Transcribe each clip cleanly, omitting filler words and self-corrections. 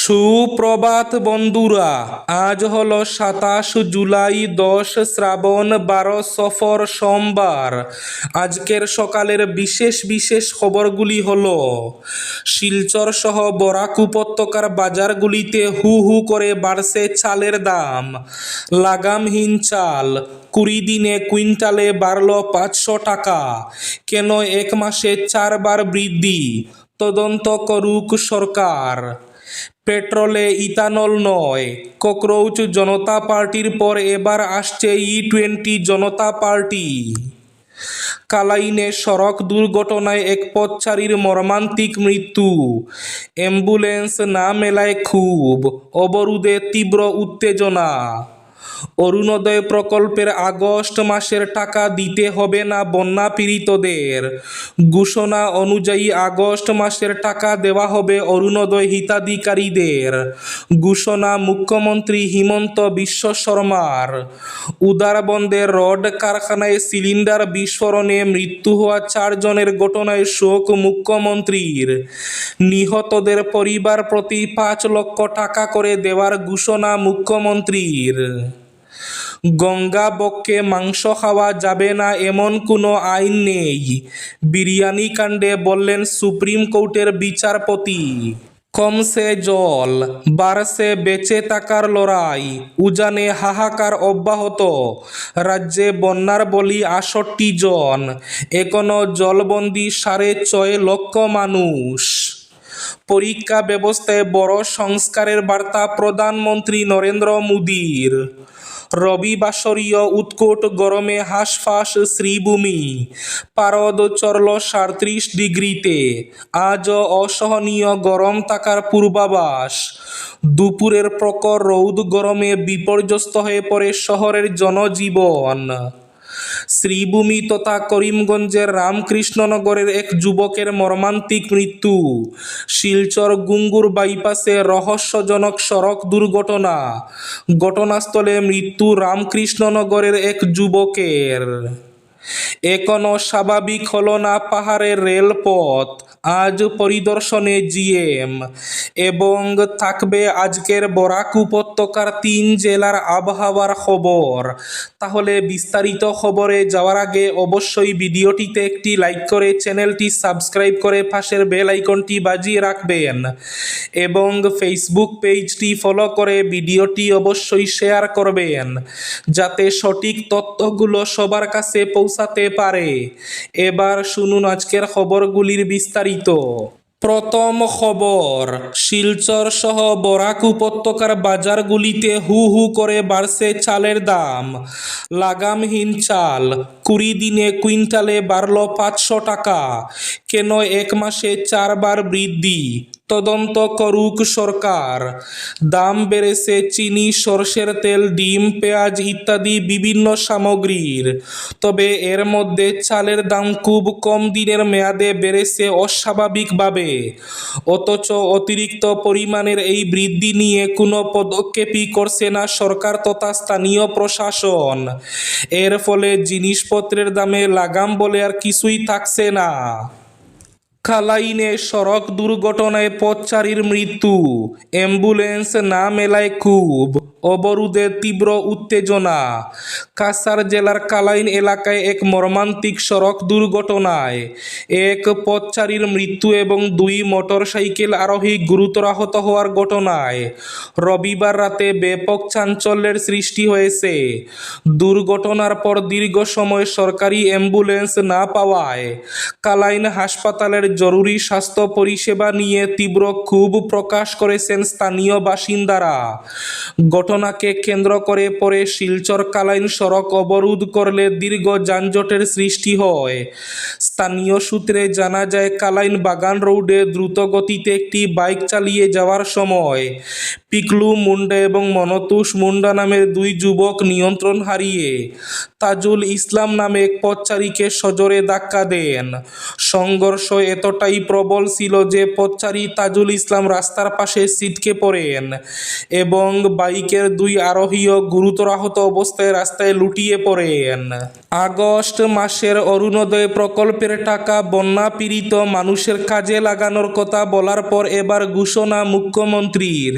সুপ্রভাত বন্ধুরা, আজ হলো 27 জুলাই, 10 শ্রাবণ, 12 সফর, সোমবার। আজকের সকালের বিশেষ বিশেষ খবরগুলি হলো: শিলচর সহ বরাক উপত্যকার বাজারগুলিতে হু হু করে বাড়ছে চালের দাম। লাগামহীন চাল 20 দিনে কুইন্টালে বাড়ল 500 টাকা। কেন এক মাসে 4 বার বৃদ্ধি? তদন্ত করুক সরকার। পেট্রোলে ইথানল নয়, ককরোচ জনতা পার্টির পর এবার আসছে ই-20 জনতা পার্টি। কালাইনে সড়ক দুর্ঘটনায় এক পথচারীর মর্মান্তিক মৃত্যু। অ্যাম্বুলেন্স না মেলায় ক্ষোভ, অবরোধে তীব্র উত্তেজনা। অরুণোদয় প্রকল্পের আগস্ট মাসের টাকা দিতে হবে না বন্যা পীড়িতদের। ঘোষণা অনুযায়ী আগস্ট মাসের টাকা দেওয়া হবে অরুণোদয় হিতাধিকারীদের। ঘোষণা মুখ্যমন্ত্রী হিমন্ত বিশ্ব শর্মার। উদারবন্দে রড কারখানায় সিলিন্ডার বিস্ফোরণে মৃত্যু হওয়া 4 জনের ঘটনায় শোক মুখ্যমন্ত্রীর। নিহতদের পরিবার প্রতি 5 লক্ষ টাকা করে দেওয়ার ঘোষণা মুখ্যমন্ত্রীর। গঙ্গাবক্ষে মাংস খাওয়া যাবে না এমন কোনো আইন নেই, বিরিয়ানি কাণ্ডে বললেন সুপ্রিম কোর্টের বিচারপতি। কমছে জল, বাড়ছে বেঁচে থাকার লড়াই, উজানে হাহাকার অব্যাহত। রাজ্যে বন্যার বলি 68 জন, এখনো জলবন্দী 6.5 লক্ষ মানুষ। পরীক্ষা ব্যবস্থায় বড় সংস্কারের বার্তা প্রধানমন্ত্রী নরেন্দ্র মোদীর। রবিবাসরীয় উৎকট গরমে হাঁসফাঁস শ্রীভূমি, পারদ চড়ল 37 ডিগ্রিতে। আজও অসহনীয় গরম থাকার পূর্বাভাস। দুপুরের প্রখর রৌদ গরমে বিপর্যস্ত হয়ে পড়ে শহরের জনজীবন। শ্রীভূমি তথা করিমগঞ্জের রামকৃষ্ণনগরের এক যুবকের মর্মান্তিক মৃত্যু। শিলচর গুঙ্গুর বাইপাসে রহস্যজনক সড়ক দুর্ঘটনা। ঘটনাস্থলে মৃত্যু রামকৃষ্ণনগরের এক যুবকের। এখনো স্বাভাবিক হল না পাহাড়ের রেলপথ। আজ পরিদর্শনে জিএম এবং থাকবে আজকের বরাক উপত্যকার 3 জেলার আবহাওয়ার খবর। তাহলে বিস্তারিত খবরে যাওয়ার আগে অবশ্যই ভিডিওটিতে একটি লাইক করে চ্যানেলটি সাবস্ক্রাইব করে পাশের বেল আইকনটি বাজিয়ে রাখবেন এবং ফেসবুক পেজটি ফলো করে ভিডিওটি অবশ্যই শেয়ার করবেন, যাতে সঠিক তথ্যগুলো সবার কাছে পৌঁছাতে পারে। এবার শুনুন আজকের খবরগুলির বিস্তারিত। প্রথম খবর, শিলচর সহ বরাক উপত্যকার বাজারগুলিতে হু হু করে বাড়ছে চালের দাম। লাগামহীন চাল 20 দিনে কুইন্টালে বাড়ল 500 টাকা। কেন এক মাসে 4 বার বৃদ্ধি? তদন্ত করুক সরকার। দাম বেড়েছে চিনি, সরষের তেল, ডিম, পেঁয়াজ ইত্যাদি বিভিন্ন সামগ্রীর। তবে এর মধ্যে চালের দাম খুব কম দিনের মেয়াদে বেড়েছে অস্বাভাবিকভাবে। অথচ অতিরিক্ত পরিমাণের এই বৃদ্ধি নিয়ে কোনো পদক্ষেপই করছে না সরকার তথা স্থানীয় প্রশাসন। এর ফলে জিনিসপত্রের দামে লাগাম বলে আর কিছুই থাকছে না। কালাইনে সড়ক দুর্ঘটনায় পথচারীর মৃত্যু। অ্যাম্বুলেন্স না মেলায় ক্ষোভ, অবরোধে তীব্র উত্তেজনা। কাছাড় জেলার কালাইন এলাকায় এক মর্মান্তিক সড়ক দুর্ঘটনায় এক পথচারীর মৃত্যু এবং 2 মোটরসাইকেল আরোহী গুরুতর আহত হওয়ার ঘটনায় রবিবার রাতে ব্যাপক চাঞ্চল্যের সৃষ্টি হয়েছে। দুর্ঘটনার পর দীর্ঘ সময় সরকারি অ্যাম্বুলেন্স না পাওয়ায় কালাইন হাসপাতালের জরুরি স্বাস্থ্য পরিষেবা নিয়ে তীব্র ক্ষোভ প্রকাশ করেছেন স্থানীয় বাসিন্দারা। ঘটনাকে কেন্দ্র করে পরে শিলচর কালাইন সড়ক অবরোধ করলে দীর্ঘ যানজটের সৃষ্টি হয়। স্থানীয় সূত্রে জানা যায়, কালাইন বাগান রোডে দ্রুত গতিতে একটি বাইক চালিয়ে যাওয়ার সময় পিকলু মুন্ডা এবং মনতোষ মুন্ডা নামের 2 যুবক নিয়ন্ত্রণ হারিয়ে তাজুল ইসলাম নামে এক পথচারীকে সজোরে ধাক্কা দেন। সংঘর্ষ এতটাই প্রবল ছিল যে পথচারী তাজুল ইসলাম রাস্তার পাশে ছিটকে পড়েন এবং বাইকের দুই আরোহীও গুরুতর আহত অবস্থায় রাস্তায় লুটিয়ে পড়েন। আগস্ট মাসের অরুণোদয় প্রকল্পের টাকা বন্যা পীড়িত মানুষের কাজে লাগানোর কথা বলার পর এবার ঘোষণা মুখ্যমন্ত্রীর।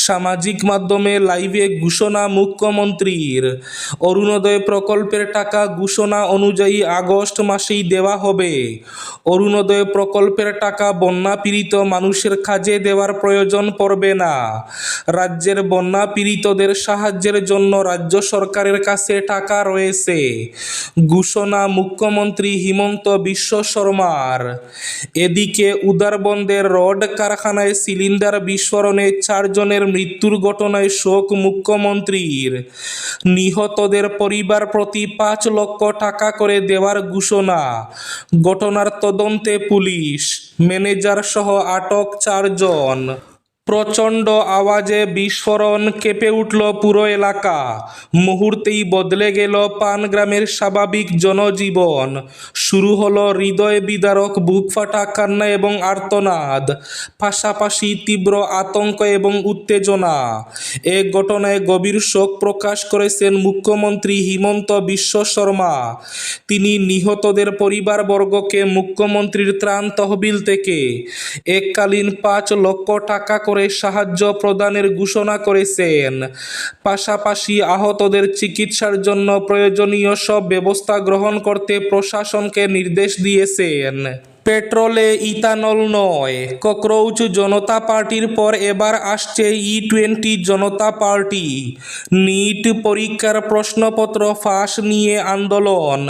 সামাজিক মাধ্যমে লাইভে ঘোষণা মুখ্যমন্ত্রীর। অরুণোদয় প্রকল্পের টাকা ঘোষণা অনুযায়ী আগস্ট মাসেই দেওয়া হবে। অরুণোদয় প্রকল্পের টাকা বন্যা পীড়িত মানুষের কাজে দেওয়ার প্রয়োজন পড়বে না। রাজ্যের বন্যা পীড়িতদের সাহায্যের জন্য রাজ্য সরকারের কাছে টাকা রয়েছে। ঘোষণা মুখ্যমন্ত্রী হিমন্ত বিশ্ব শর্মার। এদিকে উদারবন্দের রড কারখানায় সিলিন্ডার বিস্ফোরণে 4 জনের মৃত্যুর ঘটনায় শোক মুখ্যমন্ত্রীর। নিহতদের পরিবার প্রতি 5 লক্ষ টাকা করে দেওয়ার ঘোষণা। ঘটনার তদন্তে পুলিশ। ম্যানেজার সহ আটক 4 জন। প্রচণ্ড আওয়াজে বিস্ফোরণ, কেঁপে উঠল পুরো এলাকা। মুহূর্তেই বদলে গেল পানগ্রামের স্বাভাবিক জনজীবন। শুরু হলো হৃদয় বিদারক বুকফাটা কান্না এবং আর্তনাদ, পাশাপাশি তীব্র আতঙ্ক এবং উত্তেজনা। এ ঘটনায় গভীর শোক প্রকাশ করেছেন মুখ্যমন্ত্রী হিমন্ত বিশ্ব শর্মা। তিনি নিহতদের পরিবারবর্গকে মুখ্যমন্ত্রীর ত্রাণ তহবিল থেকে এককালীন 5 লক্ষ টাকা করে সাহায্য প্রদানের ঘোষণা করেছেন। পাশাপাশি আহতদের চিকিৎসার জন্য প্রয়োজনীয় সব ব্যবস্থা গ্রহণ করতে প্রশাসনকে নির্দেশ দিয়েছেন। পেট্রোলে ইথানল নয়, ককরোচ জনতা পার্টির পর এবার আসছে ই-20 জনতা পার্টি। নিট পরীক্ষার প্রশ্নপত্র ফাঁস নিয়ে আন্দোলন।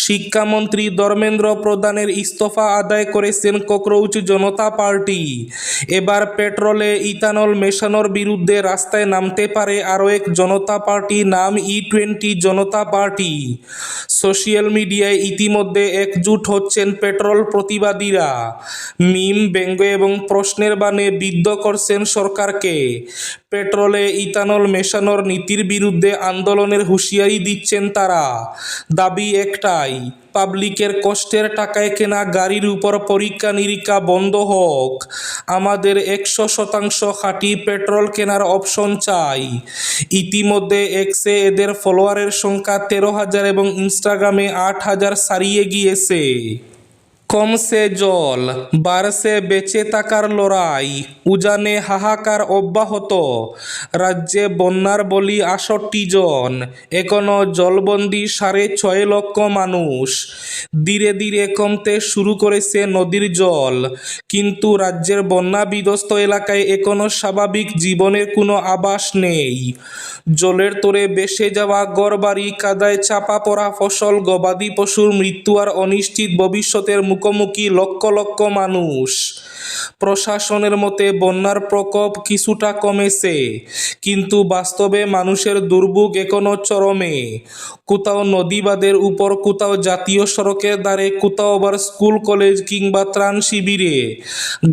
শিক্ষামন্ত্রী ধর্মেন্দ্র প্রধানের ইস্তফা আদায় করেছেন ককরোচ জনতা পার্টি। এবার পেট্রোলে ইথানল মেশানোর বিরুদ্ধে রাস্তায় নামতে পারে আরও এক জনতা পার্টি, নাম ই-20 জনতা পার্টি। সোশ্যাল মিডিয়ায় ইতিমধ্যে একজুট হচ্ছেন পেট্রোল প্রতিবাদীরা। মিম, ব্যঙ্গ এবং প্রশ্নের বাণে বিদ্ধ করছেন সরকারকে। পেট্রোলে ইথানল মেশানোর নীতির বিরুদ্ধে আন্দোলনের হুঁশিয়ারি দিচ্ছেন তারা। দাবি একটাই, পাবলিকের কষ্টের টাকায় কেনা গাড়ির উপর পরীক্ষা নিরীক্ষা বন্ধ হোক। আমাদের 100% খাঁটি পেট্রোল কেনার অপশন চাই। ইতিমধ্যে এক্সে এদের ফলোয়ারের সংখ্যা 13,000 এবং ইনস্টাগ্রামে 8,000 ছাড়িয়ে গিয়েছে। কমছে জল, বাড়ছে বেঁচে থাকার লড়াই, উজানে হাহাকার অব্যাহত। রাজ্যে বন্যার বলি 68 জন, এখনো জলবন্দী 6.5 লক্ষ মানুষ। ধীরে ধীরে কমতে শুরু করেছে নদীর জল, কিন্তু রাজ্যের বন্যা বিধ্বস্ত এলাকায় এখনো স্বাভাবিক জীবনের কোনো আভাস নেই। জলের তোড়ে ভেসে যাওয়া ঘরবাড়ি, কাদায় চাপা পড়া ফসল, গবাদি পশুর মৃত্যু আর অনিশ্চিত ভবিষ্যতের মুখোমুখি লক্ষ লক্ষ মানুষ। প্রশাসনের মতে বন্যার প্রকোপ কিছুটা কমেছে, কিন্তু বাস্তবে মানুষের দুর্ভোগ এখনো চরমে। কোথাও নদী বাঁধের উপর, কোথাও জাতীয় সড়কের ধারে, কোথাও আবার স্কুল, কলেজ কিংবা ত্রাণ শিবিরে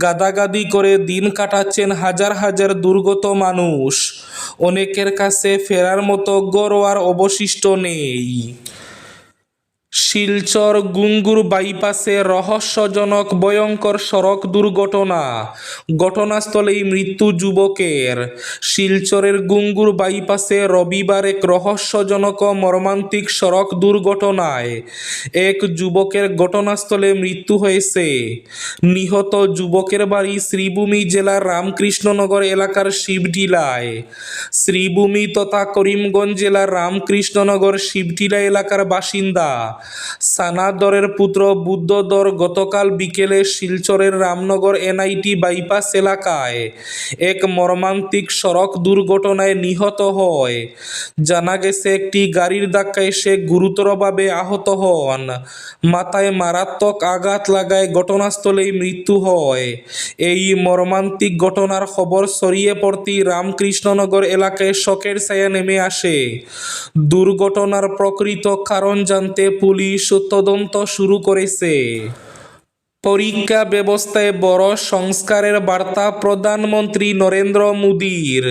গাদাগাদি করে দিন কাটাচ্ছেন হাজার হাজার দুর্গত মানুষ। অনেকের কাছে ফেরার মতো ঘরও আর অবশিষ্ট নেই। শিলচর গুঙ্গুর বাইপাসে রহস্যজনক ভয়ঙ্কর সড়ক দুর্ঘটনা। ঘটনাস্থলেই মৃত্যু যুবকের। শিলচরের গুঙ্গুর বাইপাসে রবিবার এক রহস্যজনক ও মর্মান্তিক সড়ক দুর্ঘটনায় এক যুবকের ঘটনাস্থলে মৃত্যু হয়েছে। নিহত যুবকের বাড়ি শ্রীভূমি জেলার রামকৃষ্ণনগর এলাকার শিবটিলায়। শ্রীভূমি তথা করিমগঞ্জ জেলার রামকৃষ্ণনগর শিবটিলা এলাকার বাসিন্দা সানাদরের পুত্র বুদ্ধধর গতকাল বিকেলে শিলচরের রামনগর এনআইটি বাইপাস এলাকায় এক মর্মান্তিক সড়ক দুর্ঘটনায় নিহত হয়। জানা গেছে, একটি গাড়ির ধাক্কায় সে গুরুতরভাবে আহত হন। মাথায় মারাত্মক আঘাত লাগায় ঘটনাস্থলেই মৃত্যু হয়। এই মর্মান্তিক ঘটনার খবর ছড়িয়ে পড়তেই রামকৃষ্ণনগর এলাকায় শোকের ছায়া নেমে আসে। দুর্ঘটনার প্রকৃত কারণ জানতে পুলিশ তদন্ত শুরু করেছে। পরীক্ষা ব্যবস্থায় বড় সংস্কারের বার্তা প্রধানমন্ত্রী নরেন্দ্র মোদীর।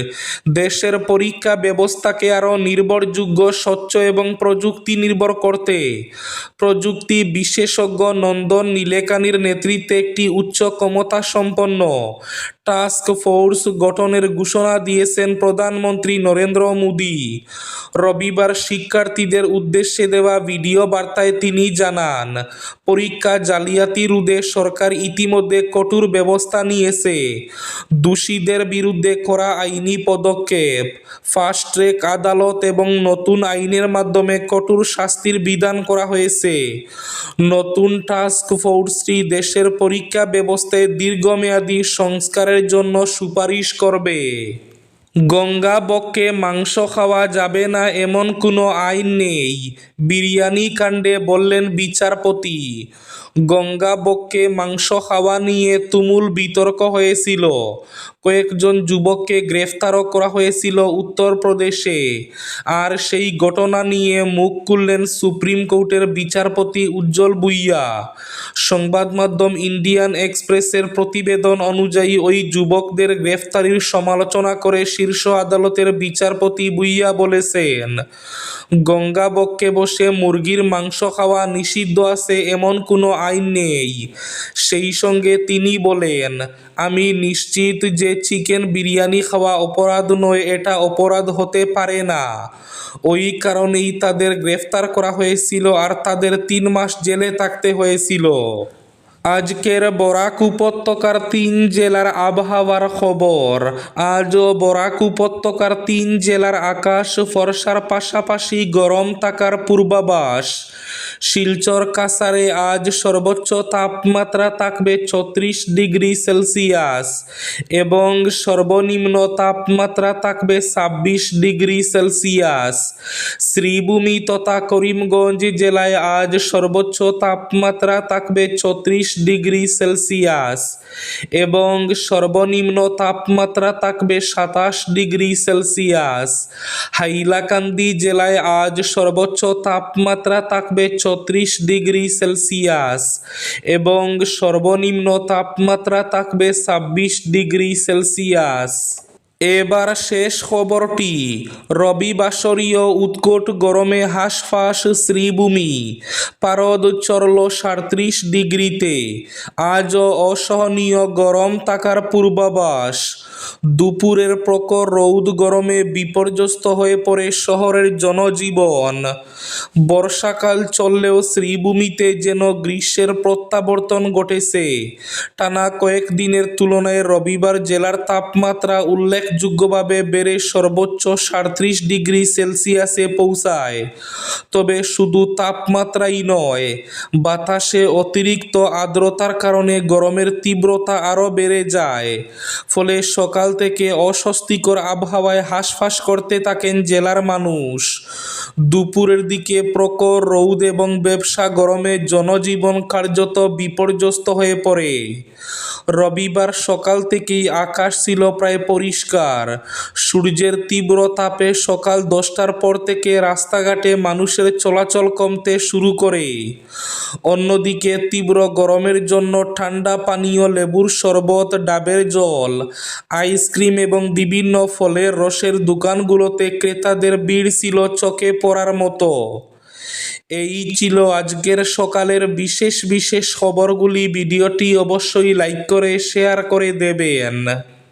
দেশের পরীক্ষা ব্যবস্থাকে আরও নির্ভরযোগ্য, স্বচ্ছ এবং প্রযুক্তি নির্ভর করতে প্রযুক্তি বিশেষজ্ঞ নন্দন নীলেকানির নেতৃত্বে একটি উচ্চ ক্ষমতাসম্পন্ন টাস্ক ফোর্স গঠনের ঘোষণা দিয়েছেন প্রধানমন্ত্রী নরেন্দ্র মোদী। রবিবার শিক্ষার্থীদের উদ্দেশ্যে দেওয়া ভিডিও বার্তায় তিনি জানান, পরীক্ষা জালিয়াতি রোধে সরকার ইতিমধ্যে কঠোর ব্যবস্থা নিয়েছে। দোষীদের বিরুদ্ধে কড়া আইনি পদক্ষেপ, ফাস্ট ট্র্যাক আদালত এবং নতুন আইনের মাধ্যমে কঠোর শাস্তির বিধান করা হয়েছে। নতুন টাস্ক ফোর্সটি দেশের পরীক্ষা ব্যবস্থায় দীর্ঘমেয়াদী সংস্কারের জন্য সুপারিশ করবে। গঙ্গাবক্ষে মাংস খাওয়া যাবে না এমন কোনো আইন নেই, বিরিয়ানি কাণ্ডে বললেন বিচারপতি। গঙ্গাবক্ষে মাংস খাওয়া নিয়ে তুমুল বিতর্ক হয়েছিল। কয়েকজন যুবককে গ্রেফতারও করা হয়েছিল উত্তরপ্রদেশে। আর সেই ঘটনা নিয়ে মুখ খুললেন সুপ্রিম কোর্টের বিচারপতি উজ্জ্বল ভুইয়া। সংবাদ মাধ্যম ইন্ডিয়ান এক্সপ্রেসের প্রতিবেদন অনুযায়ী ওই যুবকদের গ্রেফতারির সমালোচনা করে শীর্ষ আদালতের বিচারপতি ভুইয়া বলেছেন, গঙ্গাবক্ষে বসে মুরগির মাংস খাওয়া নিষিদ্ধ আছে এমন কোনো আইন নেই। সেই সঙ্গে তিনি বলেন, আমি নিশ্চিত যে চিকেন বিরিয়ানি খাওয়া অপরাধ নয়, এটা অপরাধ হতে পারে না। ওই কারণেই তাদের গ্রেফতার করা হয়েছিল আর তাদের 3 মাস জেলে থাকতে হয়েছিল। আজকের বরাক উপত্যকার 3 জেলার আবহাওয়ার খবর। আজও বরাক উপত্যকার 3 জেলার আকাশ ফরসার পাশাপাশি গরম থাকার পূর্বাভাস। শিলচর কাছাড়ে আজ সর্বোচ্চ তাপমাত্রা থাকবে 34 ডিগ্রি সেলসিয়াস এবং সর্বনিম্ন তাপমাত্রা থাকবে 26 ডিগ্রি সেলসিয়াস। শ্রীভূমি তথা করিমগঞ্জ জেলায় আজ সর্বোচ্চ তাপমাত্রা থাকবে 34 ডিগ্রি সেলসিয়াস এবং সর্বনিম্ন তাপমাত্রা থাকবে 27 ডিগ্রি সেলসিয়াস। হাইলাকান্দি জেলায় আজ সর্বোচ্চ তাপমাত্রা থাকবে 34 ডিগ্রি সেলসিয়াস এবং সর্বনিম্ন তাপমাত্রা থাকবে 26 ডিগ্রি সেলসিয়াস। এবার শেষ খবরটি। রবিবাসরীয় উৎকট গরমে হাঁসফাঁস শ্রীভূমি, পারদ চড়ল 37 ডিগ্রিতে। আজও অসহনীয় গরম থাকার পূর্বাভাস। দুপুরের প্রখর রৌদ গরমে বিপর্যস্ত হয়ে পড়ে শহরের জনজীবন। বর্ষাকাল চললেও শ্রীভূমিতে যেন গ্রীষ্মের প্রত্যাবর্তন ঘটেছে। টানা কয়েকদিনের তুলনায় রবিবার জেলার তাপমাত্রা উল্লেখযোগ্যভাবে বেড়ে সর্বোচ্চ 37 ডিগ্রি সেলসিয়াসে পৌঁছায়। তবে শুধু তাপমাত্রাই নয়, বাতাসে অতিরিক্ত আর্দ্রতার কারণে গরমের তীব্রতা আরও বেড়ে যায়। ফলে সকাল থেকে অস্বস্তিকর আবহাওয়ায় হাঁসফাঁস করতে থাকেন জেলার মানুষ। দুপুরের দিকে প্রখর রৌদ এবং ব্যবসা গরমে জনজীবন কার্যত বিপর্যস্ত হয়ে পড়ে। রবিবার সকাল থেকেই আকাশ ছিল প্রায় পরিষ্কার। সূর্যের তীব্র তাপে সকাল 10টার পর থেকে রাস্তাঘাটে মানুষের চলাচল কমতে শুরু করে। অন্যদিকে তীব্র গরমের জন্য ঠান্ডা পানীয়, লেবুর শরবত, ডাবের জল, আইসক্রিম এবং বিভিন্ন ফলের রসের দোকানগুলোতে ক্রেতাদের ভিড় ছিল চোখে পড়ার মতো। এই ছিল আজকের সকালের বিশেষ খবরগুলি। ভিডিওটি অবশ্যই লাইক করে শেয়ার করে দেবেন।